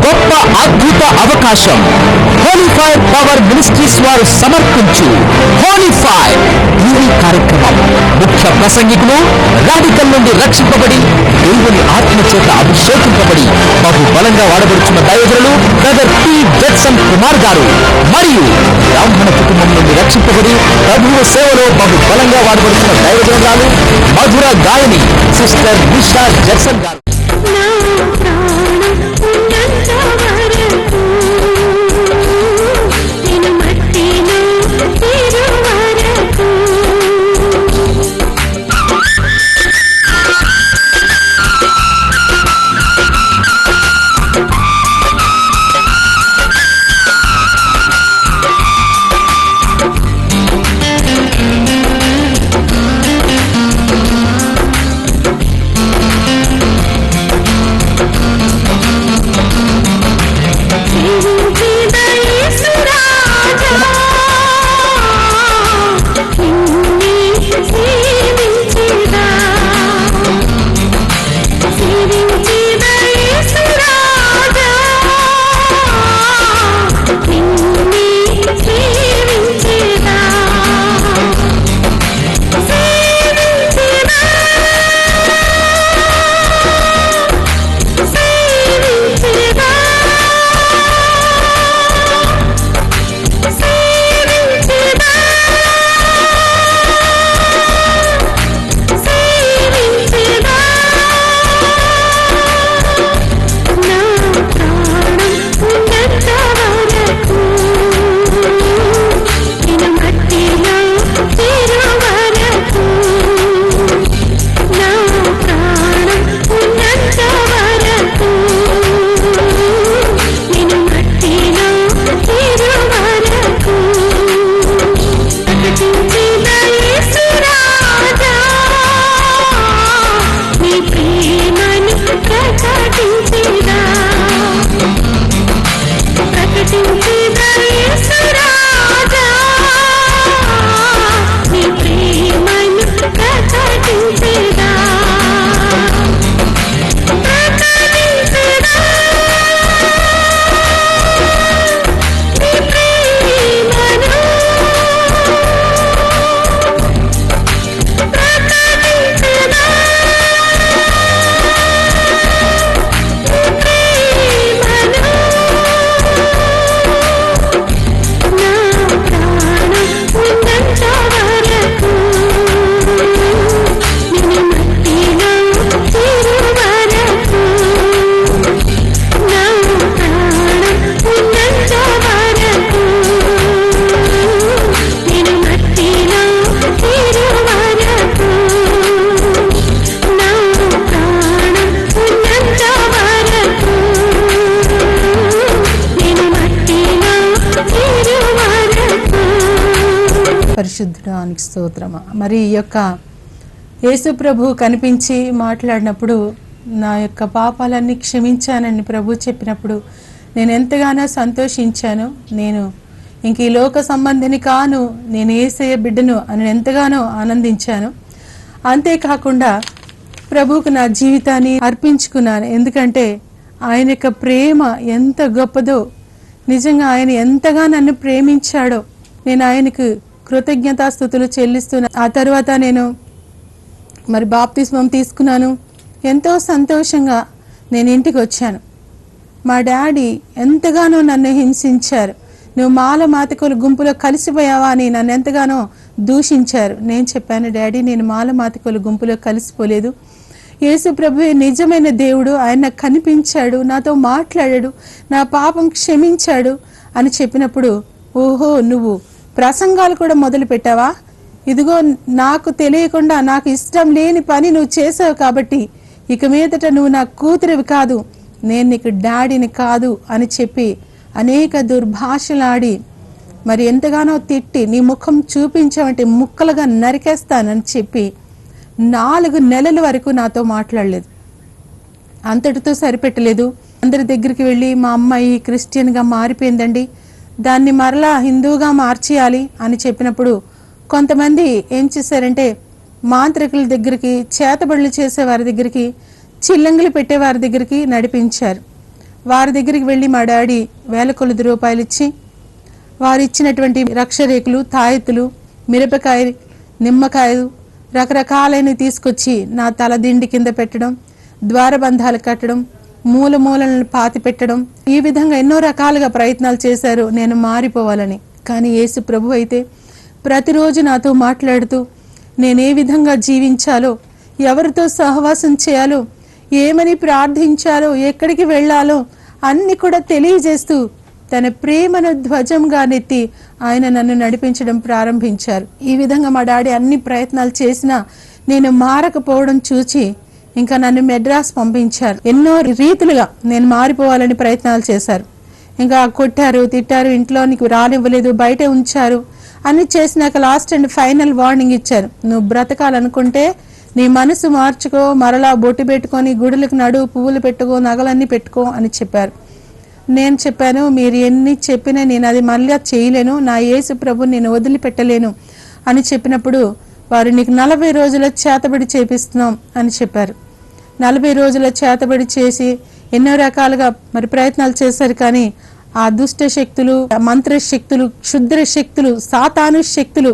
గొప్ప అద్భుత అవకాశం. హోలీ ఫైర్ పవర్ మినిస్ట్రీస్ వారు సమర్పించు హోలీ ఫైర్ టీవీ కార్యక్రమం. ముఖ్య ప్రసంగికులు రాడికల్ నుండి రక్షింపబడి దేవుని ఆత్మ చేత అభిషేకింపబడి బహు బలంగా వాడబడుచున్న దైవజనులు బ్రదర్ పి జడ్సన్ కుమార్ గారు మరియు బ్రాహ్మణ కుటుంబం నుండి రక్షింపబడి ప్రభువు సేవలో బహు బలంగా వాడబడుతున్న దైవజనురాలు మధుర గాయని సిస్టర్ నిషా జడ్సన్ గారు. పరిశుద్ధుడానికి స్తోత్రమా. మరి ఈ యొక్క యేసు ప్రభు కనిపించి మాట్లాడినప్పుడు నా యొక్క పాపాలన్నీ క్షమించానని ప్రభు చెప్పినప్పుడు నేను ఎంతగానో సంతోషించాను. నేను ఇంక ఈ లోక సంబంధిని కాను, నేను యేసయ్య బిడ్డను అని ఎంతగానో ఆనందించాను. అంతేకాకుండా ప్రభువుకు నా జీవితాన్ని అర్పించుకున్నాను. ఎందుకంటే ఆయన యొక్క ప్రేమ ఎంత గొప్పదో, నిజంగా ఆయన ఎంతగా నన్ను ప్రేమించాడో నేను ఆయనకు కృతజ్ఞతాస్తుతులు చెల్లిస్తున్నాను. ఆ తర్వాత నేను మరి బాప్తిస్మం తీసుకున్నాను. ఎంతో సంతోషంగా నేను ఇంటికి వచ్చాను. మా డాడీ ఎంతగానో నన్ను హింసించారు. నువ్వు మాతికొల గుంపులో కలిసిపోయావా అని నన్ను ఎంతగానో దూషించారు. నేను చెప్పాను, డాడీ నేను మాతికొల గుంపులో కలిసిపోలేదు. యేసు ప్రభువే నిజమైన దేవుడు, ఆయన నాకు కనిపించాడు, నాతో మాట్లాడాడు, నా పాపం క్షమించాడు అని చెప్పినప్పుడు, ఓహో నువ్వు ప్రసంగాలు కూడా మొదలు పెట్టావా? ఇదిగో నాకు తెలియకుండా నాకు ఇష్టం లేని పని నువ్వు చేసావు కాబట్టి ఇక మీదట నువ్వు నా కూతురివి కాదు, నేను నీకు డాడీని కాదు అని చెప్పి అనేక దుర్భాషలాడి మరి ఎంతగానో తిట్టి నీ ముఖం చూపించావంటే ముక్కలుగా నరికేస్తానని చెప్పి 4 నెలల వరకు నాతో మాట్లాడలేదు. అంతటితో సరిపెట్టలేదు. అందరి దగ్గరికి వెళ్ళి మా అమ్మాయి క్రిస్టియన్గా మారిపోయిందండి, దాన్ని మరలా హిందూగా మార్చేయాలి అని చెప్పినప్పుడు కొంతమంది ఏం చేశారంటే మాంత్రికుల దగ్గరికి, చేతబడులు చేసే వారి దగ్గరికి, చిల్లంగులు పెట్టే వారి దగ్గరికి నడిపించారు. వారి దగ్గరికి వెళ్ళి మా డాడీ వేల కొలది రూపాయలు ఇచ్చి వారు ఇచ్చినటువంటి రక్షరేకులు, తాయెత్తులు, మిరపకాయ, నిమ్మకాయలు రకరకాలైనవి తీసుకొచ్చి నా తల దిండి కింద పెట్టడం, ద్వారబంధాలు కట్టడం, మూల మూలలను పాతి పెట్టడం, ఈ విధంగా ఎన్నో రకాలుగా ప్రయత్నాలు చేశారు నేను మారిపోవాలని. కానీ యేసు ప్రభు అయితే ప్రతిరోజు నాతో మాట్లాడుతూ నేనే విధంగా జీవించాలో, ఎవరితో సహవాసం చేయాలో, ఏమని ప్రార్థించాలో, ఎక్కడికి వెళ్ళాలో అన్ని కూడా తెలియజేస్తూ తన ప్రేమను ధ్వజంగా నెత్తి ఆయన నన్ను నడిపించడం ప్రారంభించారు. ఈ విధంగా మా డాడీ అన్ని ప్రయత్నాలు చేసినా నేను మారకపోవడం చూచి ఇంకా నన్ను మెడ్రాస్ పంపించారు. ఎన్నో రీతులుగా నేను మారిపోవాలని ప్రయత్నాలు చేశారు. ఇంకా కొట్టారు, తిట్టారు, ఇంట్లోనికి రానివ్వలేదు, బయట ఉంచారు. అన్ని చేసినాక లాస్ట్ అండ్ ఫైనల్ వార్నింగ్ ఇచ్చారు. నువ్వు బ్రతకాలనుకుంటే నీ మనసు మార్చుకో, మరలా బొట్టు పెట్టుకొని గుడులకు నడు, పువ్వులు పెట్టుకో, నగలన్నీ పెట్టుకో అని చెప్పారు. నేను చెప్పాను, మీరు ఎన్ని చెప్పినా నేను అది మళ్ళీ చేయలేను, నా యేసు ప్రభు నేను వదిలిపెట్టలేను అని చెప్పినప్పుడు వారు నీకు 40 రోజుల చేతబడి చేపిస్తున్నాం అని చెప్పారు. 40 రోజుల చేతబడి చేసి ఎన్నో రకాలుగా మరి ప్రయత్నాలు చేశారు. కానీ ఆ దుష్ట శక్తులు, మంత్ర శక్తులు, క్షుద్ర శక్తులు, సాతాను శక్తులు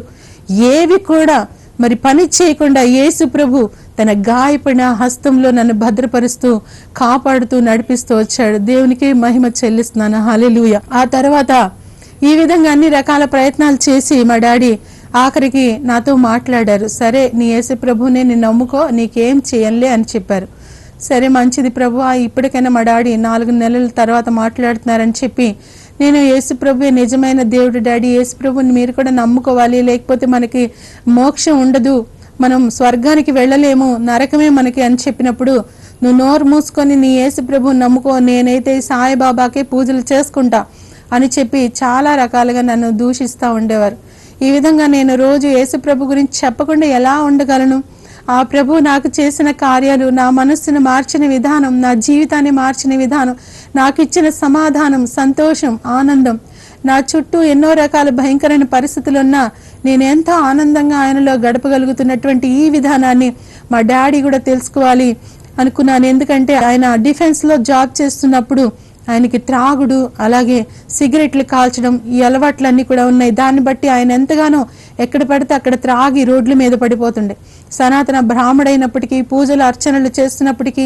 ఏవి కూడా మరి పని చేయకుండా యేసు ప్రభు తన గాయపడిన హస్తంలో నన్ను భద్రపరుస్తూ కాపాడుతూ నడిపిస్తూ వచ్చాడు. దేవునికి మహిమ చెల్లిస్తున్నాను. హల్లెలూయా. ఆ తర్వాత ఈ విధంగా అన్ని రకాల ప్రయత్నాలు చేసి మా డాడీ ఆఖరికి నాతో మాట్లాడారు. సరే, నీ యేసు ప్రభునే నేను నమ్ముకో, నీకేం చేయలే అని చెప్పారు. సరే మంచిది ప్రభు, ఇప్పటికైనా మా డాడీ 4 నెలల తర్వాత మాట్లాడుతున్నారని చెప్పి నేను యేసు ప్రభువే నిజమైన దేవుడు డాడీ, యేసు ప్రభుని మీరు కూడా నమ్ముకోవాలి, లేకపోతే మనకి మోక్షం ఉండదు, మనం స్వర్గానికి వెళ్ళలేము, నరకమే మనకి అని చెప్పినప్పుడు నువ్వు నోరు మూసుకొని నీ యేసు ప్రభుని నమ్ముకో, నేనైతే సాయిబాబాకే పూజలు చేసుకుంటా అని చెప్పి చాలా రకాలుగా నన్ను దూషిస్తూ ఉండేవారు. ఈ విధంగా నేను రోజు యేసు ప్రభు గురించి చెప్పకుండా ఎలా ఉండగలను? ఆ ప్రభు నాకు చేసిన కార్యాలు, నా మనస్సును మార్చిన విధానం, నా జీవితాన్ని మార్చిన విధానం, నాకు ఇచ్చిన సమాధానం, సంతోషం, ఆనందం, నా చుట్టూ ఎన్నో రకాల భయంకరమైన పరిస్థితులు ఉన్నా నేను ఎంతో ఆనందంగా ఆయనలో గడపగలుగుతున్నటువంటి ఈ విధానాన్ని మా డాడీ కూడా తెలుసుకోవాలి అనుకున్నాను. ఎందుకంటే ఆయన డిఫెన్స్లో జాబ్ చేస్తున్నప్పుడు ఆయనకి త్రాగుడు, అలాగే సిగరెట్లు కాల్చడం, ఈ అలవాట్లన్నీ కూడా ఉన్నాయి. దాన్ని బట్టి ఆయన ఎంతగానో ఎక్కడ పడితే అక్కడ త్రాగి రోడ్ల మీద పడిపోతుండే. సనాతన బ్రాహ్మడైనప్పటికీ, పూజలు అర్చనలు చేస్తున్నప్పటికీ,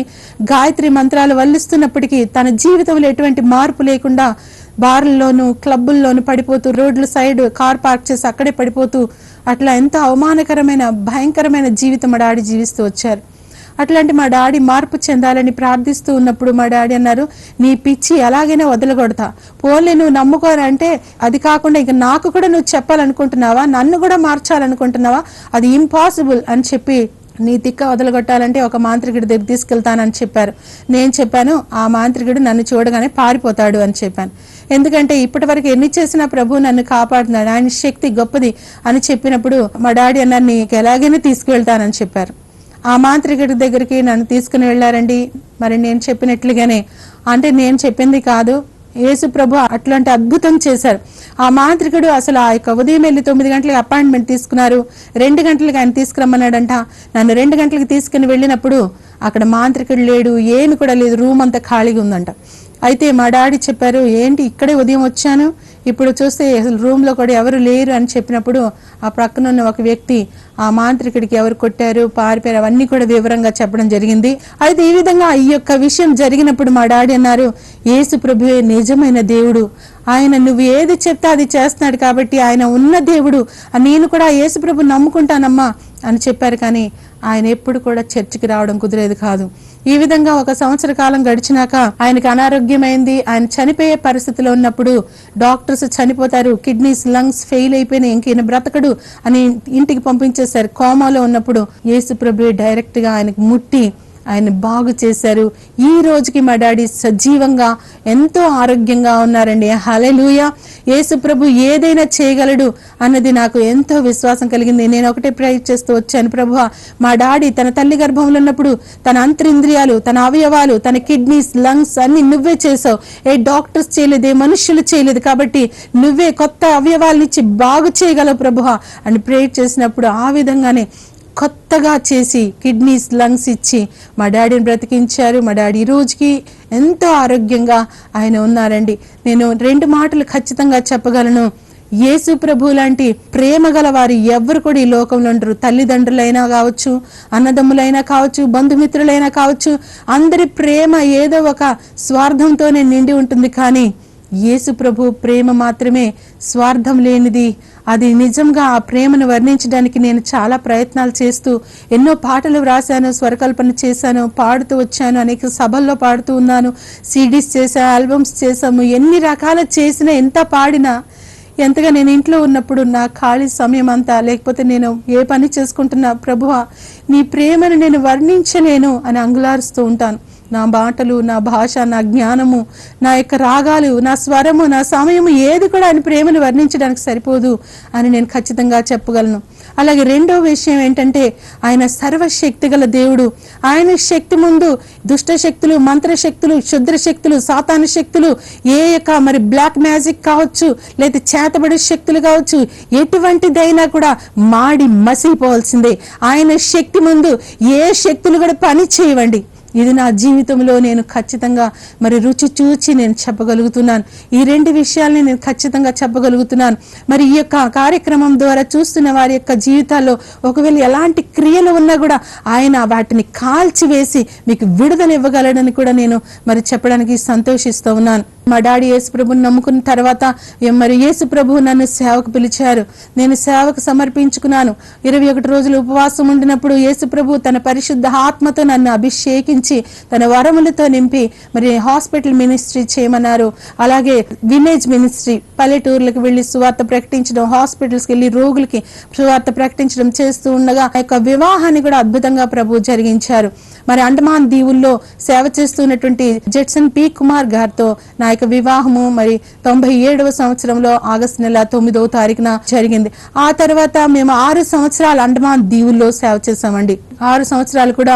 గాయత్రి మంత్రాలు వల్లిస్తున్నప్పటికీ తన జీవితంలో ఎటువంటి మార్పు లేకుండా బార్లలోను, క్లబ్బుల్లోను పడిపోతూ, రోడ్ల సైడ్ కార్ పార్క్ చేసి అక్కడే పడిపోతూ, అట్లా ఎంతో అవమానకరమైన భయంకరమైన జీవితం మా డాడీ జీవిస్తూ వచ్చారు. అట్లాంటి మా డాడీ మార్పు చెందాలని ప్రార్థిస్తూ ఉన్నప్పుడు మా డాడీ అన్నారు, నీ పిచ్చి ఎలాగైనా వదలగొడతా, పోలే నువ్వు నమ్ముకోరంటే అది కాకుండా ఇక నాకు కూడా నువ్వు చెప్పాలనుకుంటున్నావా, నన్ను కూడా మార్చాలనుకుంటున్నావా, అది ఇంపాసిబుల్ అని చెప్పి నీ తిక్క వదలగొట్టాలంటే ఒక మాంత్రికుడి దగ్గర తీసుకెళ్తానని చెప్పారు. నేను చెప్పాను, ఆ మాంత్రికుడు నన్ను చూడగానే పారిపోతాడు అని చెప్పాను. ఎందుకంటే ఇప్పటి వరకు ఎన్ని చేసినా ప్రభు నన్ను కాపాడుతున్నాడు, ఆయన శక్తి గొప్పది అని చెప్పినప్పుడు మా డాడీ అన్నారు, నీకు ఎలాగైనా తీసుకువెళ్తానని చెప్పారు. ఆ మాంత్రికుడి దగ్గరికి నన్ను తీసుకుని వెళ్ళారండి. మరి నేను చెప్పినట్లుగానే, అంటే నేను చెప్పింది కాదు, యేసు ప్రభు అట్లాంటి అద్భుతం చేశారు. ఆ మాంత్రికుడు అసలు ఆ యొక్క ఉదయం వెళ్ళి 9 గంటలకు అపాయింట్మెంట్ తీసుకున్నారు, 2 గంటలకు ఆయన తీసుకురమ్మన్నాడంట. నన్ను 2 గంటలకు తీసుకుని వెళ్ళినప్పుడు అక్కడ మాంత్రికుడు లేడు, ఏమి కూడా లేదు, రూమ్ అంతా ఖాళీగా ఉందంట. అయితే మా డాడీ చెప్పారు, ఏంటి ఇక్కడే ఉదయం వచ్చాను, ఇప్పుడు చూస్తే అసలు రూమ్లో కూడా ఎవరు లేరు అని చెప్పినప్పుడు ఆ ప్రక్కనున్న ఒక వ్యక్తి ఆ మాంత్రికుడికి ఎవరు కొట్టారు, పారిపోయారు, అవన్నీ కూడా వివరంగా చెప్పడం జరిగింది. అయితే ఈ విధంగా ఈ యొక్క విషయం జరిగినప్పుడు మా డాడీ అన్నారు, యేసు ప్రభువే నిజమైన దేవుడు, ఆయన నువ్వు ఏది చెప్తే అది చేస్తున్నాడు కాబట్టి ఆయన ఉన్న దేవుడు, నేను కూడా యేసు ప్రభు నమ్ముకుంటానమ్మా అని చెప్పారు. కానీ ఆయన ఎప్పుడు కూడా చర్చికి రావడం కుదిరేది కాదు. ఈ విధంగా 1 సంవత్సర కాలం గడిచినాక ఆయనకు అనారోగ్యమైంది. ఆయన చనిపోయే పరిస్థితిలో ఉన్నప్పుడు డాక్టర్స్ చనిపోతారు, కిడ్నీస్, లంగ్స్ ఫెయిల్ అయిపోయినాయి, ఇంక బ్రతకడు అని ఇంటికి పంపించేశారు. కోమాలో ఉన్నప్పుడు యేసు ప్రభు డైరెక్ట్ గా ఆయనకు ముట్టి ఆయన బాగు చేశారు. ఈ రోజుకి మా డాడీ సజీవంగా ఎంతో ఆరోగ్యంగా ఉన్నారండి. హల్లెలూయా. యేసు ప్రభు ఏదైనా చేయగలడు అన్నది నాకు ఎంతో విశ్వాసం కలిగింది. నేను ఒకటే ప్రేయర్ చేస్తూ వచ్చాను, ప్రభువా మా డాడీ తన తల్లి గర్భంలో ఉన్నప్పుడు తన అంతరింద్రియాలు, తన అవయవాలు, తన కిడ్నీస్, లంగ్స్ అన్ని నువ్వే చేసావు, ఏ డాక్టర్స్ చేయలేదు, ఏ మనుషులు చేయలేదు, కాబట్టి నువ్వే కొత్త అవయవాలనిచ్చి బాగు చేయగలవు ప్రభువా అని ప్రేయర్ చేసినప్పుడు ఆ విధంగానే కొత్తగా చేసి కిడ్నీస్, లంగ్స్ ఇచ్చి మా డాడీని బ్రతికించారు. మా డాడీ ఈ రోజుకి ఎంతో ఆరోగ్యంగా ఆయన ఉన్నారండి. నేను 2 మాటలు ఖచ్చితంగా చెప్పగలను. యేసు ప్రభు లాంటి ప్రేమ గల వారు ఎవ్వరు కూడా ఈ లోకంలో ఉండరు. తల్లిదండ్రులైనా కావచ్చు, అన్నదమ్ములైనా కావచ్చు, బంధుమిత్రులైనా కావచ్చు, అందరి ప్రేమ ఏదో ఒక స్వార్థంతోనే నిండి ఉంటుంది. కానీ యేసు ప్రభు ప్రేమ మాత్రమే స్వార్థం లేనిది. అది నిజంగా ఆ ప్రేమను వర్ణించడానికి నేను చాలా ప్రయత్నాలు చేస్తూ ఎన్నో పాటలు వ్రాసాను, స్వరకల్పన చేశాను, పాడుతూ వచ్చాను. అనేక సభల్లో పాడుతూ ఉన్నాను. సిడీస్ చేశా, ఆల్బమ్స్ చేశాము. ఎన్ని రకాల చేసినా, ఎంత పాడినా, ఎంతగా నేను ఇంట్లో ఉన్నప్పుడు నా ఖాళీ సమయం అంతా, లేకపోతే నేను ఏ పని చేసుకుంటున్నా, ప్రభువా నీ ప్రేమను నేను వర్ణించలేను అని అంగులారుస్తూ ఉంటాను. నా మాటలు, నా భాష, నా జ్ఞానము, నా యొక్క రాగాలు, నా స్వరము, నా సమయము ఏది కూడా ఆయన ప్రేమను వర్ణించడానికి సరిపోదు అని నేను ఖచ్చితంగా చెప్పగలను. అలాగే రెండో విషయం ఏంటంటే, ఆయన సర్వశక్తి గల దేవుడు. ఆయన శక్తి ముందు దుష్ట శక్తులు, మంత్రశక్తులు, క్షుద్ర శక్తులు, సాతాను శక్తులు, ఏ యొక్క మరి బ్లాక్ మ్యాజిక్ కావచ్చు, లేదా చేతబడి శక్తులు కావచ్చు, ఎటువంటిదైనా కూడా మాడి మసిపోవాల్సిందే. ఆయన శక్తి ముందు ఏ శక్తులు కూడా పని చేయవండి. ఇది నా జీవితంలో నేను ఖచ్చితంగా మరి రుచి చూచి నేను చెప్పగలుగుతున్నాను. ఈ 2 విషయాల్ని నేను ఖచ్చితంగా చెప్పగలుగుతున్నాను. మరి ఈ యొక్క కార్యక్రమం ద్వారా చూస్తున్న వారి యొక్క జీవితాల్లో ఒకవేళ ఎలాంటి క్రియలు ఉన్నా కూడా ఆయన వాటిని కాల్చివేసి మీకు విడుదల ఇవ్వగలడని కూడా నేను మరి చెప్పడానికి సంతోషిస్తూ ఉన్నాను. మా డాడీ యేసు ప్రభుని నమ్ముకున్న తర్వాత మరి యేసు ప్రభు నన్ను సేవకు పిలిచారు. నేను సేవకు సమర్పించుకున్నాను. 21 రోజులు ఉపవాసం ఉండినప్పుడు యేసు ప్రభు తన పరిశుద్ధ ఆత్మతో నన్ను అభిషేకించి తన వరములతో నింపి మరి హాస్పిటల్ మినిస్ట్రీ చేయమన్నారు. అలాగే విలేజ్ మినిస్ట్రీ, పల్లెటూర్లకు వెళ్ళి సువార్త ప్రకటించడం, హాస్పిటల్స్కి వెళ్ళి రోగులకి సువార్త ప్రకటించడం చేస్తూ ఉండగా ఆ యొక్క వివాహాన్ని కూడా అద్భుతంగా ప్రభు జరిగించారు. మరి అండమాన్ దీవుల్లో సేవ చేస్తున్నటువంటి జెట్సన్ పి కుమార్ గారితో నా యొక్క వివాహము మరి 97వ సంవత్సరంలో ఆగస్టు నెల 9వ తారీఖున జరిగింది. ఆ తర్వాత మేము 6 సంవత్సరాలు అండమాన్ దీవుల్లో సేవ చేశామండి. 6 సంవత్సరాలు కూడా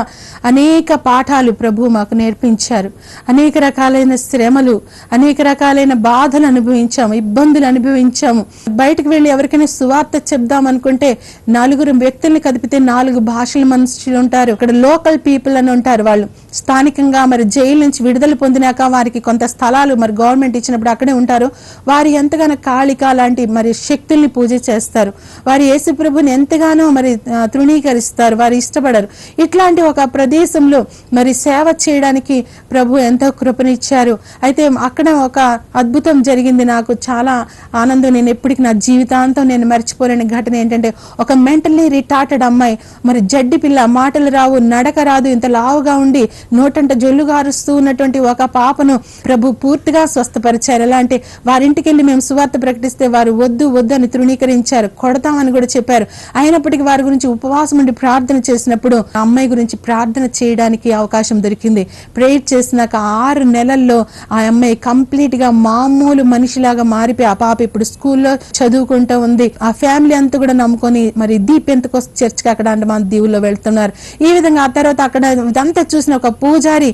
అనేక పాఠాలు ప్రభు మాకు నేర్పించారు. అనేక రకాలైన శ్రమలు, అనేక రకాలైన బాధలు అనుభవించాము, ఇబ్బందులు అనుభవించాము. బయటకు వెళ్ళి ఎవరికైనా సువార్త చెప్దామనుకుంటే 4 వ్యక్తుల్ని కదిపితే 4 భాషల మనుషులు ఉంటారు. ఇక్కడ లోకల్ పీపుల్ అని ఉంటారు. వాళ్ళు స్థానికంగా మరి జైలు నుంచి విడుదల పొందినాక వారికి కొంత స్థలాలు మరి గవర్నమెంట్ ఇచ్చినప్పుడు అక్కడే ఉంటారు. వారు ఎంతగానో కాళిక లాంటి మరి శక్తుల్ని పూజ చేస్తారు. వారు యేసు ప్రభుని ఎంతగానో మరి తృణీకరిస్తారు, వారు ఇష్టపడరు. ఇట్లాంటి ఒక ప్రదేశంలో మరి సేవ చేయడానికి ప్రభు ఎంతో కృపనిచ్చారు. అయితే అక్కడ ఒక అద్భుతం జరిగింది. నాకు చాలా ఆనందం. నేను ఎప్పటికీ నా జీవితాంతం నేను మర్చిపోలేని ఘటన ఏంటంటే, ఒక మెంటల్లీ రిటార్టెడ్ అమ్మాయి, మరి జడ్డి పిల్ల, మాటలు రావు, నడక రాదు, ఇంత లావుగా ఉండి నోటంట జొల్లు గారుస్తూ ఉన్నటువంటి ఒక పాపను ప్రభు పూర్తిగా స్వస్థపరిచారు. ఎలా అంటే, వారింటికి వెళ్ళి మేము సువార్త ప్రకటిస్తే వారు వద్దు వద్దు అని తృణీకరించారు, కొడతామని కూడా చెప్పారు. అయినప్పటికీ వారి గురించి ఉపవాసం ఉండి ప్రార్థన చేసినప్పుడు ఆ అమ్మాయి గురించి ప్రార్థన చేయడానికి అవకాశం దొరికింది. ప్రేయర్ చేసినాక 6 నెలల్లో ఆ అమ్మాయి కంప్లీట్ గా మామూలు మనిషిలాగా మారిపోయి ఆ పాప ఇప్పుడు స్కూల్లో చదువుకుంటూ ఉంది. ఆ ఫ్యామిలీ అంతా కూడా నమ్ముకొని మరి ది పెంతెకోస్త్ చర్చ్కి అక్కడ అండమాన్ దీవుల్లో వెళ్తున్నారు. ఈ విధంగా ఆ తర్వాత అక్కడ ఇదంతా చూసిన ఒక పూజారి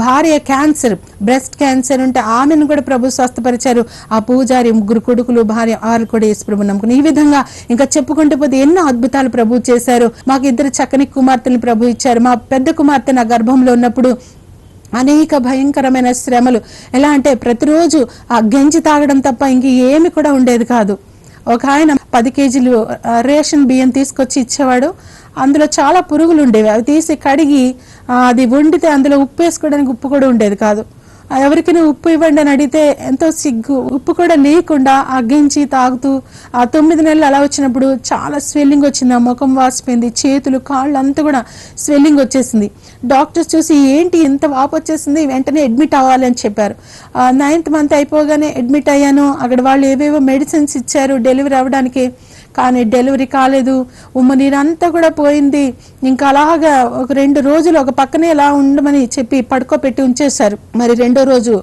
భార్య క్యాన్సర్, బ్రెస్ట్ క్యాన్సర్ ఉంటే ఆమెను కూడా ప్రభు స్వస్థపరిచారు. ఆ పూజారి 3 కొడుకులు, భార్య 6 కూడా యేసు ప్రభు నమ్ముకుని. ఈ విధంగా ఇంకా చెప్పుకుంటూ పోతే ఎన్నో అద్భుతాలు ప్రభు చేశారు. మాకు 2 చక్కని కుమార్తెలు ప్రభు ఇచ్చారు. మా పెద్ద కుమార్తె నా గర్భంలో ఉన్నప్పుడు అనేక భయంకరమైన శ్రమలు. ఎలా అంటే ప్రతిరోజు ఆ గంజి తాగడం తప్ప ఇంక ఏమి కూడా ఉండేది కాదు. ఒక ఆయన 10 కేజీలు రేషన్ బియ్యం తీసుకొచ్చి ఇచ్చేవాడు. అందులో చాలా పురుగులు ఉండేవి. అవి తీసి కడిగి అది వండితే అందులో ఉప్పు వేసుకోవడానికి ఉప్పు కూడా ఉండేది కాదు. ఎవరికైనా ఉప్పు ఇవ్వండి అని అడిగితే ఎంతో సిగ్గు. ఉప్పు కూడా లేకుండా ఆ గెంచి తాగుతూ ఆ 9 నెలలు అలా వచ్చినప్పుడు చాలా స్వెల్లింగ్ వచ్చింది. ఆ ముఖం వాసిపోయింది, చేతులు కాళ్ళు అంతా కూడా స్వెల్లింగ్ వచ్చేసింది. డాక్టర్స్ చూసి ఏంటి ఇంత వాపు వచ్చేసింది, వెంటనే అడ్మిట్ అవ్వాలి అని చెప్పారు. 9th మంత్ అయిపోగానే అడ్మిట్ అయ్యాను. అక్కడ వాళ్ళు ఏవేవో మెడిసిన్స్ ఇచ్చారు డెలివరీ అవ్వడానికి. కానీ డెలివరీ కాలేదు. ఉమ్మ నీరంతా కూడా పోయింది. ఇంకా అలాగా ఒక 2 రోజులు ఒక పక్కనే ఎలా ఉండమని చెప్పి పడుకోబెట్టి ఉంచేశారు. మరి 2వ రోజు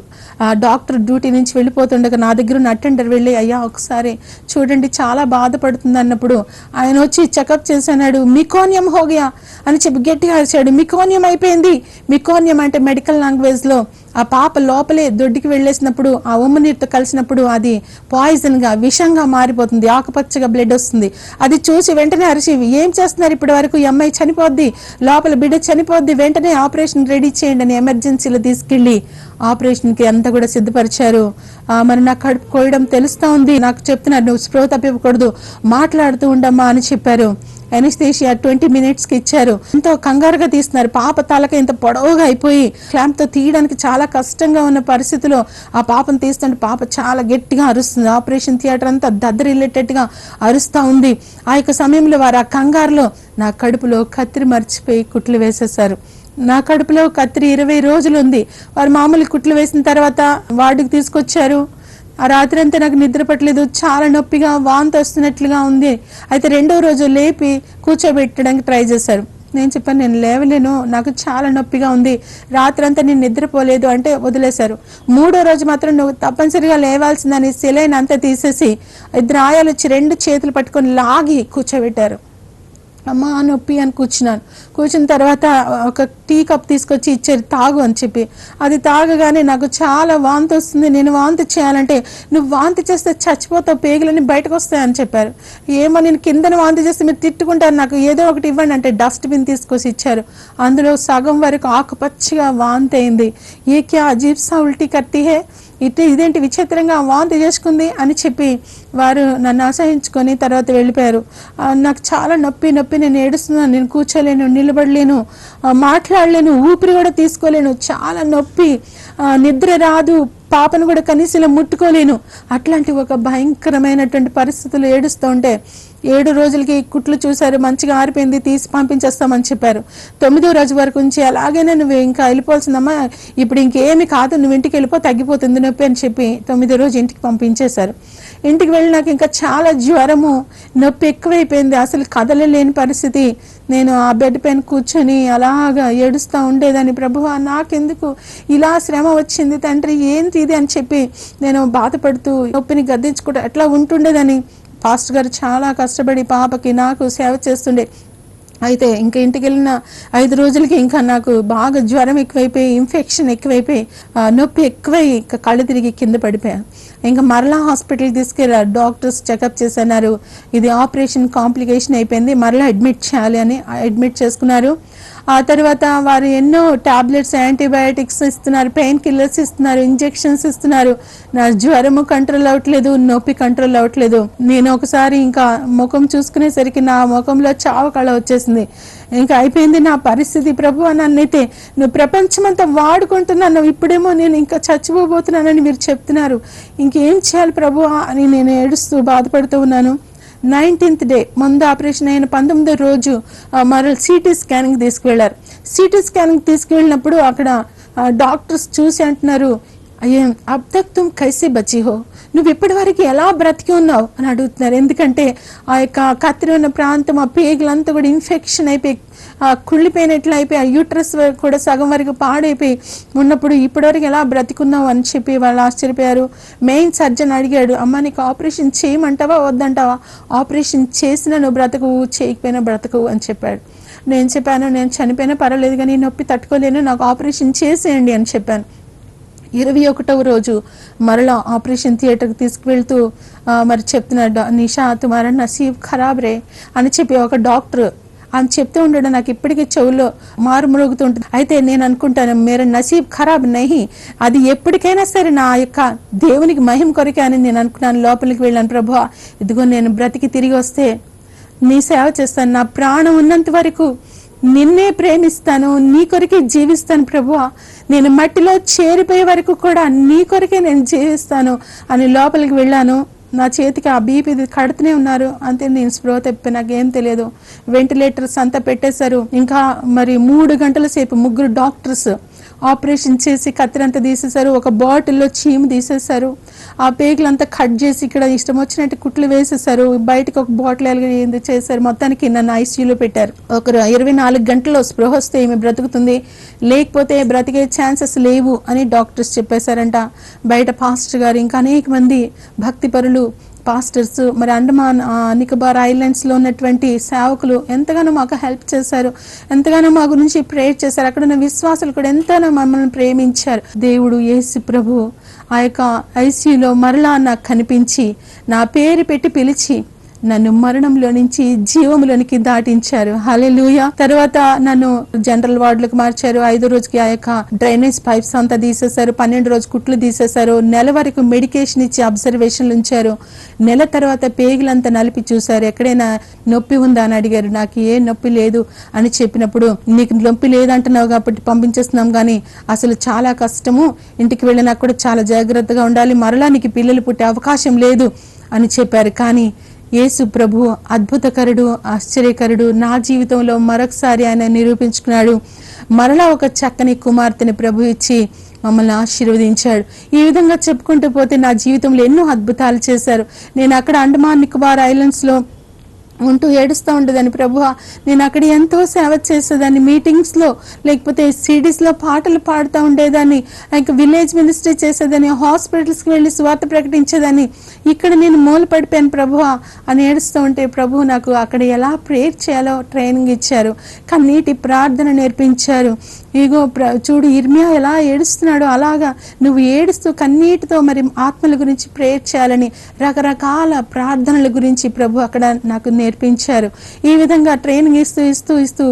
ఆ డాక్టర్ డ్యూటీ నుంచి వెళ్ళిపోతుండగా నా దగ్గర ఉన్న అటెండర్ వెళ్ళి, అయ్యా ఒకసారి చూడండి చాలా బాధపడుతుంది అన్నప్పుడు ఆయన వచ్చి చెకప్ చేశాడు. మికోనియం హోగయా అని చెప్పి గట్టిగా అరిచాడు. మికోనియం అయిపోయింది. మికోనియం అంటే మెడికల్ లాంగ్వేజ్ లో ఆ పాప లోపలే దొడ్డికి వెళ్ళేసినప్పుడు ఆ ఉమ్మనీరుతో కలిసినప్పుడు అది పాయిజన్గా విషంగా మారిపోతుంది, ఆకుపచ్చగా బ్లడ్ వస్తుంది. అది చూసి వెంటనే అరిచి, ఏం చేస్తున్నారు ఇప్పటి వరకు, ఈ అమ్మాయి చనిపోద్ది, లోపల బిడ్డ చనిపోద్ది, వెంటనే ఆపరేషన్ రెడీ చేయండి అని ఎమర్జెన్సీలో తీసుకెళ్ళి ఆపరేషన్కి అంతా కూడా సిద్ధపరిచారు. మరి నాకు కడుపు కోయడం తెలుస్తూ ఉంది, నాకు చెప్తున్నారు నువ్వు స్ప్రో తప్పివ్వకూడదు, మాట్లాడుతూ ఉండమ్మా అని చెప్పారు. ఎనస్థీషియా 20 minutesకి ఇచ్చారు. ఎంతో కంగారుగా తీస్తున్నారు. పాప తలక ఇంత పొడవుగా అయిపోయి క్లాంప్తో తీయడానికి చాలా కష్టంగా ఉన్న పరిస్థితిలో ఆ పాపను తీస్తుంటే పాప చాలా గట్టిగా అరుస్తుంది. ఆపరేషన్ థియేటర్ అంతా దద్దరిల్లేటట్టుగా అరుస్తూ ఉంది. ఆ యొక్క సమయంలో వారు ఆ కంగారులో నా కడుపులో కత్తిరి మర్చిపోయి కుట్లు వేసేసారు. నా కడుపులో కత్తిరి 20 రోజులు ఉంది. వారు మామూలు కుట్లు వేసిన తర్వాత వార్డుకి తీసుకొచ్చారు. ఆ రాత్రి అంతా నాకు నిద్ర పట్టలేదు, చాలా నొప్పిగా వాంతి వస్తున్నట్లుగా ఉంది. అయితే 2వ రోజు లేపి కూర్చోబెట్టడానికి ట్రై చేశారు. నేను చెప్పాను నేను లేవలేను, నాకు చాలా నొప్పిగా ఉంది, రాత్రి అంతా నేను నిద్రపోలేదు అంటే వదిలేశారు. 3వ రోజు మాత్రం నువ్వు తప్పనిసరిగా లేవాల్సిందని సెలైన్ అంతా తీసేసి 2 ఆయాలు వచ్చి 2 చేతులు పట్టుకొని లాగి కూర్చోబెట్టారు. అమ్మ నొప్పి అని కూర్చున్న తర్వాత ఒక టీ కప్ తీసుకొచ్చి ఇచ్చారు, తాగు అని చెప్పి. అది తాగగానే నాకు చాలా వాంతి వస్తుంది, నేను వాంతి చేయాలంటే నువ్వు వాంతి చేస్తే చచ్చిపోతావు, పేగులన్నీ బయటకు వస్తాయని చెప్పారు. ఏమో నేను కిందన వాంతి చేస్తే మీరు తిట్టుకుంటారు, నాకు ఏదో ఒకటి ఇవ్వండి అంటే డస్ట్బిన్ తీసుకొచ్చి ఇచ్చారు. అందులో సగం వరకు ఆకుపచ్చగా వాంతి అయింది. ఏ క్యా అజీబ్ సా ఉల్టీ కర్తీ హే, ఇదేంటి విచిత్రంగా వాంతి చేసుకుంది అని చెప్పి వారు నన్ను అసహించుకొని తర్వాత వెళ్ళిపోయారు. నాకు చాలా నొప్పి, నేను ఏడుస్తున్నాను, నేను కూర్చోలేను, నిలబడలేను, మాట్లాడలేను, ఊపిరి కూడా తీసుకోలేను, చాలా నొప్పి, నిద్ర రాదు, పాపను కూడా కనీసం ముట్టుకోలేను. అట్లాంటి ఒక భయంకరమైనటువంటి పరిస్థితులు ఏడుస్తూ ఉంటే 7 రోజులకి కుట్లు చూశారు, మంచిగా ఆరిపోయింది, తీసి పంపించేస్తామని చెప్పారు. 9వ రోజు వరకు ఉంచి అలాగైనా నువ్వు ఇంకా వెళ్ళిపోవాల్సిందమ్మా, ఇప్పుడు ఇంకేమి కాదు, నువ్వు ఇంటికి వెళ్ళిపో, తగ్గిపోతుంది నొప్పి అని చెప్పి 9వ రోజు ఇంటికి పంపించేశారు. ఇంటికి వెళ్ళి నాకు ఇంకా చాలా జ్వరము, నొప్పి ఎక్కువైపోయింది, అసలు కదలలేని పరిస్థితి. నేను ఆ బెడ్ పైన కూర్చొని అలాగా ఏడుస్తూ ఉండేదాన్ని. ప్రభువా నాకెందుకు ఇలా శ్రమ వచ్చింది తండ్రి, ఏంటి ఇది అని చెప్పి నేను బాధపడుతూ నొప్పిని గద్దించుకుంటూ అట్లా ఉంటుండేదని. పాస్టర్ గారు చాలా కష్టపడి పాపకి నాకు సేవ చేస్తుండే. అయితే ఇంకా ఇంటికి వెళ్ళిన 5 రోజులకి ఇంకా నాకు బాగా జ్వరం ఎక్కువైపోయి, ఇన్ఫెక్షన్ ఎక్కువైపోయి, నొప్పి ఎక్కువై ఇంకా కళ్ళు తిరిగి కింద పడిపోయాను. ఇంకా మరలా హాస్పిటల్కి తీసుకెళ్ళారు. డాక్టర్స్ చెకప్ చేస్తున్నారు, ఇది ఆపరేషన్ కాంప్లికేషన్ అయిపోయింది, మరలా అడ్మిట్ చేయాలి అని అడ్మిట్ చేసుకున్నారు. ఆ తర్వాత వారు ఎన్నో టాబ్లెట్స్, యాంటీబయాటిక్స్ ఇస్తున్నారు, పెయిన్ కిల్లర్స్ ఇస్తున్నారు, ఇంజెక్షన్స్ ఇస్తున్నారు. నా జ్వరము కంట్రోల్ అవ్వట్లేదు, నొప్పి కంట్రోల్ అవ్వట్లేదు. నేను ఒకసారి ఇంకా ముఖం చూసుకునేసరికి నా ముఖంలో చావు కళ వచ్చేసింది. ఇంకా అయిపోయింది నా పరిస్థితి. ప్రభు నన్నైతే నువ్వు ప్రపంచమంతా వాడుకుంటున్నాను, ఇప్పుడేమో నేను ఇంకా చచ్చిపోబోతున్నానని మీరు చెప్తున్నారు, ఇంకేం చేయాలి ప్రభు అని నేను ఏడుస్తూ బాధపడుతూ ఉన్నాను. 19th డే ముందు ఆపరేషన్ అయిన 19వ రోజు మరో సిటీ స్కానింగ్ తీసుకువెళ్ళారు. సిటీ స్కానింగ్ తీసుకువెళ్ళినప్పుడు అక్కడ డాక్టర్స్ చూసి అంటున్నారు, అయ్యే అబ్ తక్ తుమ్ కైసే బచి హో, నువ్వు ఇప్పటి వరకు ఎలా బ్రతికి ఉన్నావు అని అడుగుతున్నారు. ఎందుకంటే ఆ యొక్క కత్తిరి ఉన్న ప్రాంతం, ఆ పేగులంతా కూడా ఇన్ఫెక్షన్ అయిపోయి కుళ్ళిపోయినట్లు అయిపోయి, ఆ యూట్రస్ కూడా సగం వరకు పాడైపోయి ఉన్నప్పుడు ఇప్పటివరకు ఎలా బ్రతికున్నావు అని చెప్పి వాళ్ళు ఆశ్చర్యపోయారు. మెయిన్ సర్జన్ అడిగాడు, అమ్మ నీకు ఆపరేషన్ చేయమంటావా వద్దంటావా, ఆపరేషన్ చేసినా నువ్వు బ్రతకవు, చేయకపోయినా బ్రతకవు అని చెప్పాడు. నేను చెప్పాను నేను చనిపోయినా పర్వాలేదు కానీ నొప్పి తట్టుకోలేను, నాకు ఆపరేషన్ చేసేయండి అని చెప్పాను. 21వ రోజు మరలా ఆపరేషన్ థియేటర్కి తీసుకువెళ్తూ మరి చెప్తున్నాడు, నిషా తుమారా నసీబ్ ఖరాబ్ రే అని చెప్పి ఒక డాక్టర్ అని చెప్తూ ఉండడం నాకు ఇప్పటికీ చెవుల్లో మారుమ్రోగుతుంటుంది. అయితే నేను అనుకుంటాను మేర నసీబ్ ఖరాబ్ నహి, అది ఎప్పటికైనా సరే నా యొక్క దేవునికి మహిమ కొరకే అని నేను అనుకున్నాను. లోపలికి వెళ్ళాను, ప్రభువా ఇదిగో నేను బ్రతికి తిరిగి వస్తే నీ సేవ చేస్తాను, నా ప్రాణం ఉన్నంత వరకు నిన్నే ప్రేమిస్తాను, నీ కొరకే జీవిస్తాను ప్రభువా, నేను మట్టిలో చేరిపోయే వరకు కూడా నీ కొరకే నేను జీవిస్తాను అని లోపలికి వెళ్ళాను. నా చేతికి ఆ బీపీ కడుతూనే ఉన్నారు, అంతే నేను స్పృహ తప్పి నాకేం తెలియదు. వెంటిలేటర్స్ అంతా పెట్టేశారు. ఇంకా మరి 3 గంటల సేపు 3 డాక్టర్స్ ఆపరేషన్ చేసి కత్తిరంతా తీసేశారు, ఒక బాటిల్లో చీము తీసేశారు, ఆ పేగులంతా కట్ చేసి ఇక్కడ ఇష్టం వచ్చినట్టు కుట్లు వేసేశారు, బయటకు ఒక బాటిల్ ఎలాగ చేశారు. మొత్తానికి నన్ను ఐసీయూలో పెట్టారు. ఒకరు 24 గంటల్లో స్పృహ వస్తే ఈమె బ్రతుకుతుంది, లేకపోతే బ్రతికే ఛాన్సెస్ లేవు అని డాక్టర్స్ చెప్పేశారంట. బయట పాస్టర్ గారు ఇంకా అనేక మంది భక్తి పరులు పాస్టర్స్, మరి అండమాన్ నికోబార్ ఐలాండ్స్లో ఉన్నటువంటి సేవకులు ఎంతగానో మాకు హెల్ప్ చేశారు, ఎంతగానో మా గురించి ప్రేయర్ చేశారు. అక్కడ ఉన్న విశ్వాసులు కూడా ఎంతగానో మమ్మల్ని ప్రేమించారు. దేవుడు యేసు ప్రభు ఆ యొక్క ఐసీయూలో మరలా నాకు కనిపించి నా పేరు పెట్టి పిలిచి నన్ను మరణంలో నుంచి జీవంలోనికి దాటించారు. హల్లెలూయా. తర్వాత నన్ను జనరల్ వార్డులకు మార్చారు. 5వ రోజుకి ఆ యొక్క డ్రైనేజ్ పైప్స్ అంతా తీసేశారు. 12 రోజు కుట్లు తీసేశారు. నెల వరకు మెడికేషన్ ఇచ్చి అబ్జర్వేషన్లు ఉంచారు. నెల తర్వాత పేగులంతా నలిపి చూశారు. ఎక్కడైనా నొప్పి ఉందా అని అడిగారు. నాకు ఏ నొప్పి లేదు అని చెప్పినప్పుడు, నీకు నొప్పి లేదంటున్నావు కాబట్టి పంపించేస్తున్నాం, కానీ అసలు చాలా కష్టము, ఇంటికి వెళ్ళినా కూడా చాలా జాగ్రత్తగా ఉండాలి, మరలా నీకు పిల్లలు పుట్టే అవకాశం లేదు అని చెప్పారు. కానీ యేసు ప్రభు అద్భుతకరుడు, ఆశ్చర్యకరుడు. నా జీవితంలో మరొకసారి ఆయన నిరూపించుకున్నాడు. మరలా ఒక చక్కని కుమార్తెని ప్రభు ఇచ్చి మమ్మల్ని ఆశీర్వదించాడు. ఈ విధంగా చెప్పుకుంటూ పోతే నా జీవితంలో ఎన్నో అద్భుతాలు చేశారు. నేను అక్కడ అండమాన్ నికోబార్ ఐలాండ్స్లో ఉంటూ ఏడుస్తూ ఉండేదాన్ని. ప్రభువా, నేను అక్కడ ఎంతో సేవ చేసేదాన్ని. మీటింగ్స్లో లేకపోతే సిడీస్లో పాటలు పాడుతూ ఉండేదాన్ని, ఇంకా విలేజ్ మినిస్ట్రీ చేసేదాన్ని, హాస్పిటల్స్కి వెళ్ళి సువార్త ప్రకటించేదాన్ని. ఇక్కడ నేను మూల పడిపోయాను ప్రభువా అని ఏడుస్తూ ఉంటే ప్రభు నాకు అక్కడ ఎలా ప్రేయర్ చేయాలో ట్రైనింగ్ ఇచ్చారు, కన్నీటి ప్రార్థన నేర్పించారు. ఇగో చూడు ఇర్మియా ఎలా ఏడుస్తున్నాడో అలాగా నువ్వు ఏడుస్తూ కన్నీటితో మరి ఆత్మల గురించి ప్రేయర్ చేయాలని రకరకాల ప్రార్థనల గురించి ప్రభు అక్కడ నాకు నేర్పించారు. ఈ విధంగా ట్రైనింగ్ ఇస్తూ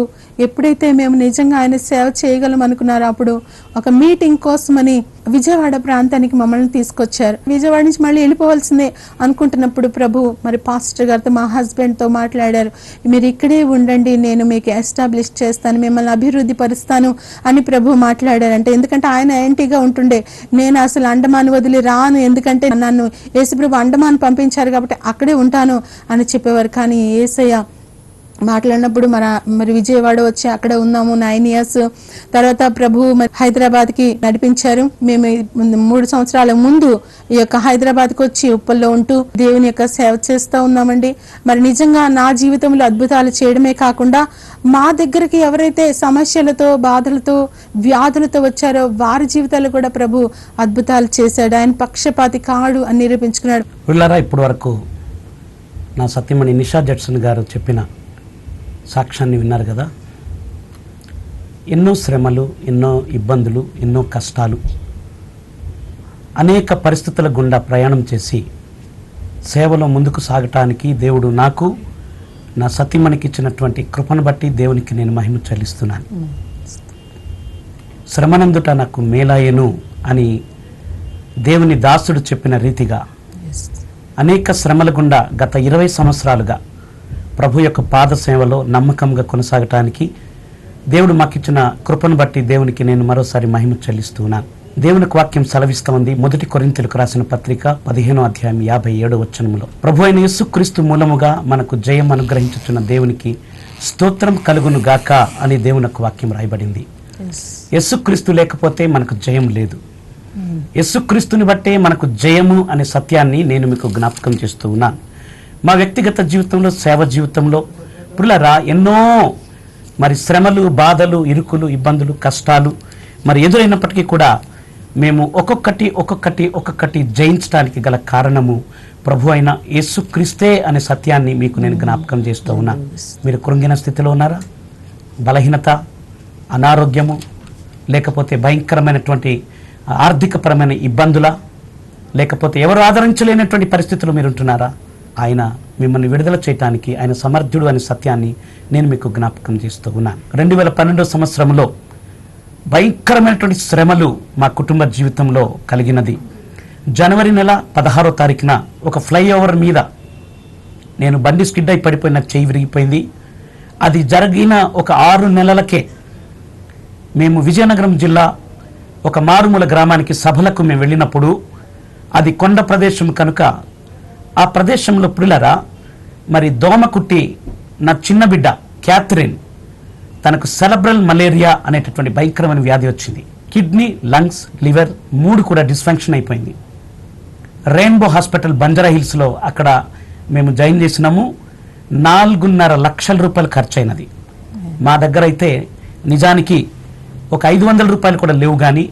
ఎప్పుడైతే మేము నిజంగా ఆయన సేవ చేయగలం అనుకున్నారో అప్పుడు ఒక మీటింగ్ కోసమని విజయవాడ ప్రాంతానికి మమ్మల్ని తీసుకొచ్చారు. విజయవాడ నుంచి మళ్ళీ వెళ్ళిపోవాల్సిందే అనుకుంటున్నప్పుడు ప్రభు మరి పాస్టర్ గారితో, మా హస్బెండ్తో మాట్లాడారు. మీరు ఇక్కడే ఉండండి, నేను మీకు ఎస్టాబ్లిష్ చేస్తాను, మిమ్మల్ని అభివృద్ధి పరుస్తాను అని ప్రభు మాట్లాడారంటే. ఎందుకంటే ఆయన యాంటీగా ఉంటుండే, నేను అసలు అండమాన్ వదిలి రాను, ఎందుకంటే నన్ను యేసుప్రభు అండమాన్ పంపించారు కాబట్టి అక్కడే ఉంటాను అని చెప్పేవారు. కానీ యేసయ్య మాట్లాడినప్పుడు మరి విజయవాడ వచ్చి అక్కడ ఉన్నాము 9 years. తర్వాత ప్రభు హైదరాబాద్కి నడిపించారు. మేము 3 సంవత్సరాల ముందు ఈ యొక్క హైదరాబాద్కి వచ్చి ఉప్పల్లో ఉంటూ దేవుని యొక్క సేవ చేస్తూ ఉన్నామండి. మరి నిజంగా నా జీవితంలో అద్భుతాలు చేయడమే కాకుండా మా దగ్గరికి ఎవరైతే సమస్యలతో, బాధలతో, వ్యాధులతో వచ్చారో వారి జీవితాలు కూడా ప్రభు అద్భుతాలు చేశాడు. ఆయన పక్షపాతి కాడు అని నిరూపించుకున్నాడు. ఇప్పటి వరకు నా సత్యమణి నిషా జడ్సన్ గారు చెప్పిన సాక్ష్యాన్ని విన్నారు కదా. ఎన్నో శ్రమలు, ఎన్నో ఇబ్బందులు, ఎన్నో కష్టాలు, అనేక పరిస్థితుల గుండా ప్రయాణం చేసి సేవలో ముందుకు సాగటానికి దేవుడు నాకు, నా సతీమణికి ఇచ్చినటువంటి కృపను బట్టి దేవునికి నేను మహిమ చెల్లిస్తున్నాను. శ్రమనందుట నాకు మేలాయను అని దేవుని దాసుడు చెప్పిన రీతిగా అనేక శ్రమల గుండా గత 20 సంవత్సరాలుగా ప్రభు యొక్క పాద సేవలో నమ్మకంగా కొనసాగటానికి దేవుడు మాకిచ్చిన కృపను బట్టి దేవునికి నేను మరోసారి మహిమ చెల్లిస్తున్నాను. దేవునికి వాక్యం సెలవిస్తూ ఉంది. 1 కొరింథీయులకు రాసిన పత్రిక 15వ అధ్యాయం 57వ వచనములో, ప్రభు అయిన యేసుక్రీస్తు మూలముగా మనకు జయం అనుగ్రహించుచున్న దేవునికి స్తోత్రం కలుగును గాక అని దేవునికి వాక్యం రాయబడింది. యేసుక్రీస్తు లేకపోతే మనకు జయం లేదు. యేసుక్రీస్తుని బట్టే మనకు జయము అనే సత్యాన్ని నేను మీకు జ్ఞాపకం చేస్తూ ఉన్నాను. మా వ్యక్తిగత జీవితంలో, సేవ జీవితంలో పుల్లరా ఎన్నో మరి శ్రమలు, బాధలు, ఇరుకులు, ఇబ్బందులు, కష్టాలు మరి ఎదురైనప్పటికీ కూడా మేము ఒక్కొక్కటి జయించడానికి గల కారణము ప్రభు అయిన యేసుక్రీస్తే అనే సత్యాన్ని మీకు నేను జ్ఞాపకం చేస్తూ ఉన్నాను. మీరు కృంగిన స్థితిలో ఉన్నారా? బలహీనత, అనారోగ్యము, లేకపోతే భయంకరమైనటువంటి ఆర్థికపరమైన ఇబ్బందుల, లేకపోతే ఎవరు ఆదరించలేనటువంటి పరిస్థితులు మీరు ఉంటున్నారా? ఆయన మిమ్మల్ని విడుదల చేయటానికి ఆయన సమర్థుడు అనే సత్యాన్ని నేను మీకు జ్ఞాపకం చేస్తూ ఉన్నాను. 2012 సంవత్సరంలో భయంకరమైనటువంటి శ్రమలు మా కుటుంబ జీవితంలో కలిగినది. జనవరి నెల 16వ తారీఖున ఒక ఫ్లైఓవర్ మీద నేను బండి స్కిడ్ అయి పడిపోయిన చెయ్యి విరిగిపోయింది. అది జరిగిన ఒక 6 నెలలకే మేము విజయనగరం జిల్లా ఒక మారుమూల గ్రామానికి సభలకు మేము వెళ్ళినప్పుడు, అది కొండ ప్రదేశం కనుక ఆ ప్రదేశంలో పిల్లరా మరి దోమ కుట్టి నా చిన్న బిడ్డ క్యాథరిన్ తనకు సెలబ్రల్ మలేరియా అనేటటువంటి భయంకరమైన వ్యాధి వచ్చింది. కిడ్నీ, లంగ్స్, లివర్ 3 కూడా డిస్ఫంక్షన్ అయిపోయింది. రెయిన్బో హాస్పిటల్ బంజారా హిల్స్లో అక్కడ మేము జాయిన్ చేసినాము. 4.5 లక్షల రూపాయలు ఖర్చు అయినది. మా దగ్గర అయితే నిజానికి ఒక 500 రూపాయలు కూడా లేవు. కానీ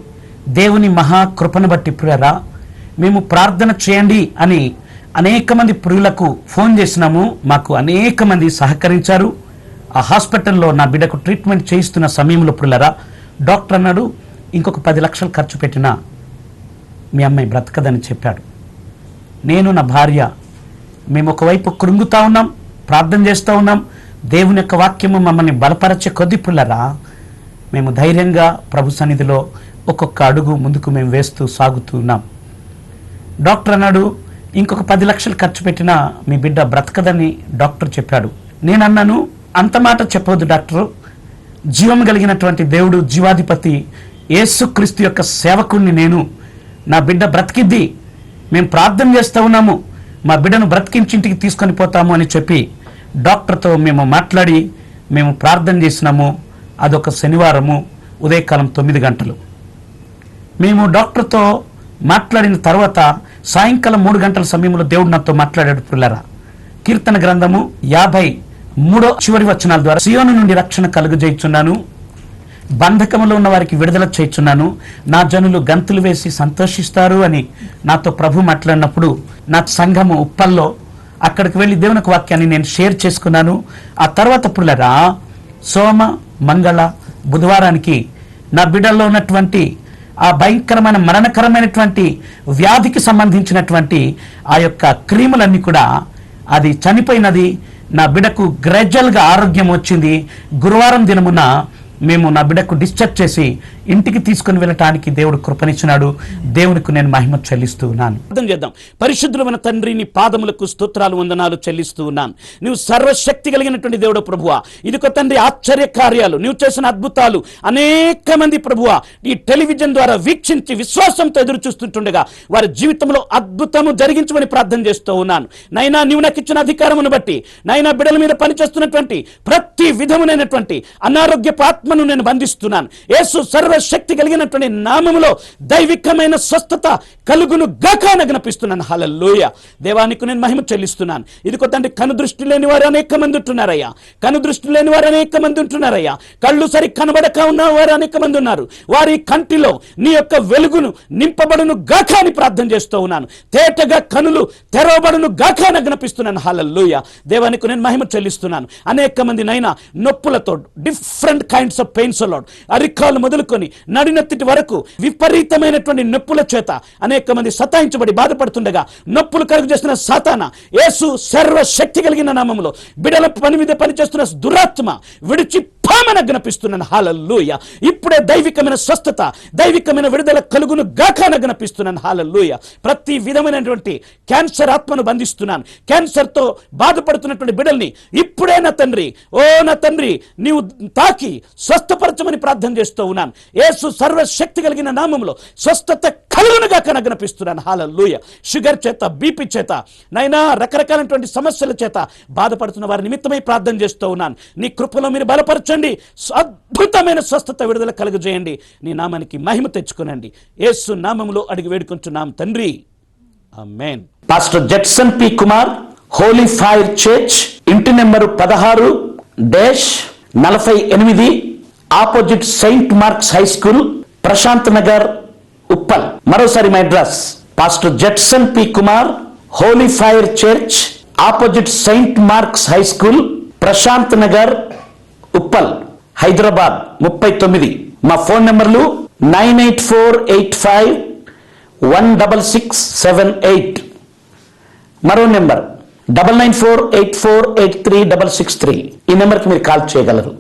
దేవుని మహాకృపను బట్టి ప్రియరా మేము ప్రార్థన చేయండి అని అనేక మంది ప్రియులకు ఫోన్ చేసినాము, మాకు అనేక మంది సహకరించారు. ఆ హాస్పిటల్లో నా బిడ్డకు ట్రీట్మెంట్ చేయిస్తున్న సమయంలో ప్రియులరా, డాక్టర్ అన్నాడు, ఇంకొక 10 లక్షలు ఖర్చు పెట్టినా మీ అమ్మాయి బ్రతకదని చెప్పాడు. నేను నా భార్య మేము ఒకవైపు కృంగుతా ఉన్నాం, ప్రార్థన చేస్తూ ఉన్నాం. దేవుని యొక్క వాక్యము మమ్మల్ని బలపరచే కొద్ది పిల్లరా మేము ధైర్యంగా ప్రభు సన్నిధిలో ఒక్కొక్క అడుగు ముందుకు మేము వేస్తూ సాగుతున్నాం. డాక్టర్ అన్నాడు, ఇంకొక 10 లక్షలు ఖర్చు పెట్టినా మీ బిడ్డ బ్రతకదని డాక్టర్ చెప్పాడు. నేను అన్నాను, అంత మాట చెప్పవద్దు డాక్టర్, జీవం కలిగినటువంటి దేవుడు జీవాధిపతి యేసుక్రీస్తు యొక్క సేవకుణ్ణి నేను, నా బిడ్డ బ్రతికిద్ది, మేము ప్రార్థన చేస్తూ ఉన్నాము, మా బిడ్డను బ్రతికించి ఇంటికి తీసుకొని పోతాము అని చెప్పి డాక్టర్తో మేము మాట్లాడి మేము ప్రార్థన చేసినాము. అదొక శనివారము ఉదయకాలం 9 గంటలు. మేము డాక్టర్తో మాట్లాడిన తర్వాత సాయంకాలం 3 గంటల సమయంలో దేవుడు నాతో మాట్లాడాడు. పిల్లరా, కీర్తన గ్రంథము 53 చివరి వచనాల ద్వారా, సియోను నుండి రక్షణ కలుగజేయుచున్నాను, బంధకములో ఉన్న వారికి విడుదల చేయుచున్నాను, నా జనులు గంతులు వేసి సంతోషిస్తారు అని నాతో ప్రభు మాట్లాడినప్పుడు నా సంఘము ఉప్పల్లో అక్కడికి వెళ్ళి దేవుని వాక్యాన్ని నేను షేర్ చేసుకున్నాను. ఆ తర్వాత పిల్లరా, సోమ మంగళ బుధవారానికి నా బిడ్డల్లో ఉన్నటువంటి ఆ భయంకరమైన మరణకరమైనటువంటి వ్యాధికి సంబంధించినటువంటి ఆ యొక్క క్రీములన్నీ కూడా అది చనిపోయినది. నా బిడ్డకు గ్రాడ్యువల్గా ఆరోగ్యం వచ్చింది. గురువారం దినమున మేము నా బిడ్డకు డిశ్చార్జ్ చేసి ఇంటికి తీసుకుని వెళ్ళటానికి దేవుడు కృపనిచ్చినాడు. దేవునికి నేను మహిమ చెల్లిస్తూ ఉన్నాను. అర్థం చేద్దాం. పరిశుద్ధమైన తండ్రి, నీ పాదములకు స్తోత్రాలు వందనాలు చెల్లిస్తూ ఉన్నాను. నువ్వు సర్వశక్తి కలిగినటువంటి దేవుడు ప్రభువా. ఇదిగో తండ్రి, ఆశ్చర్య కార్యాలు నువ్వు చేసిన అద్భుతాలు అనేక మంది ప్రభువా ఈ టెలివిజన్ ద్వారా వీక్షించి విశ్వాసంతో ఎదురు చూస్తుంటుండగా వారి జీవితంలో అద్భుతము జరిగించమని ప్రార్థన చేస్తూ ఉన్నాను. నైనా నీవు నాకు ఇచ్చిన అధికారమును బట్టి నైనా బిడ్డల మీద పనిచేస్తున్నటువంటి ప్రతి విధమునైనటువంటి అనారోగ్యపు ఆత్మను నేను బంధిస్తున్నాను. యేసు సర్వశక్తి కలిగినటువంటి నామములో దైవికమైన స్వస్థత కలుగును గాక జ్ఞాపిస్తున్నాను. హల్లెలూయా. దేవానికి నేను మహిమ చెల్లిస్తున్నాను. ఇదిగో తండ్రి, కనుదృష్టి లేని వారు అనేక మంది ఉంటున్నారయ్యా. కనుదృష్టి లేని వారు అనేక మంది ఉంటున్నారయ్యా. కళ్ళు సరి కనబడక ఉన్న వారు అనేక మంది ఉన్నారు. వారి కంటిలో నీ యొక్క వెలుగును నింపబడును గాక అని ప్రార్థన చేస్తూ ఉన్నాను. తేటగా కనులు తెరవబడును గాక జ్ఞాపిస్తున్నాను. హల్లెలూయా. దేవానికి నేను మహిమ చెల్లిస్తున్నాను. అనేక మంది నైనా నొప్పులతో different kinds of pains lord, అరికాలు మొదలుకొని నడినెత్తిటి వరకు విపరీతమైనటువంటి నొప్పుల చేత అనేక మంది సతాయించబడి బాధపడుతుండగా నొప్పులు కలుగు చేస్తున్న సాతాన యేసు సర్వశక్తి కలిగిన నామములో బిడల పని మీద పనిచేస్తున్న దురాత్మ విడిచి పామన జ్ఞాపిస్తున్నాను. హల్లెలూయా. ఇప్పుడే దైవికమైన స్వస్థత, దైవికమైన విడుదల కలుగును గాక జ్ఞాపిస్తున్నాను. హల్లెలూయా. ప్రతి విధమైనటువంటి క్యాన్సర్ ఆత్మను బంధిస్తున్నాను. క్యాన్సర్తో బాధపడుతున్నటువంటి బిడల్ని ఇప్పుడే నా తండ్రి, ఓ నా తండ్రి, నీవు తాకి స్వస్థపరచమని ప్రార్థన చేస్తూ ఉన్నాను. యేసు సర్వశక్తి కలిగిన నామములో స్వస్థత కలుగునుగా జ్ఞాపిస్తున్నాను. హల్లెలూయా. షుగర్ చేత, బీపీ చేత, నైనా రకరకాలైనటువంటి సమస్యల చేత బాధపడుతున్న వారి నిమిత్తమై ప్రార్థన చేస్తూ ఉన్నాను. నీ కృపలో మీరు బలపరచండి. అద్భుతమైన స్వస్థత విడుదల కలుగజేయండి. నీ నామానికి మహిమ తెచ్చుకోనండి. యేసు నామములో అడిగి వేడుకుంటున్నాం తండ్రి, amen. Pastor Judson P Kumar, holy fire church, ఇంటి number 16-48, opposite Saint Mark's high school, Prashant Nagar, Uppal. మరోసారి my address, pastor Judson P Kumar, holy fire church, opposite Saint Mark's high school, Prashant Nagar, Uppal, Hyderabad 39. మా ఫోన్ నెంబర్లు 984851667. మరో నెంబర్ 9948483663. ఈ నెంబర్కి మీరు కాల్ చేయగలరు.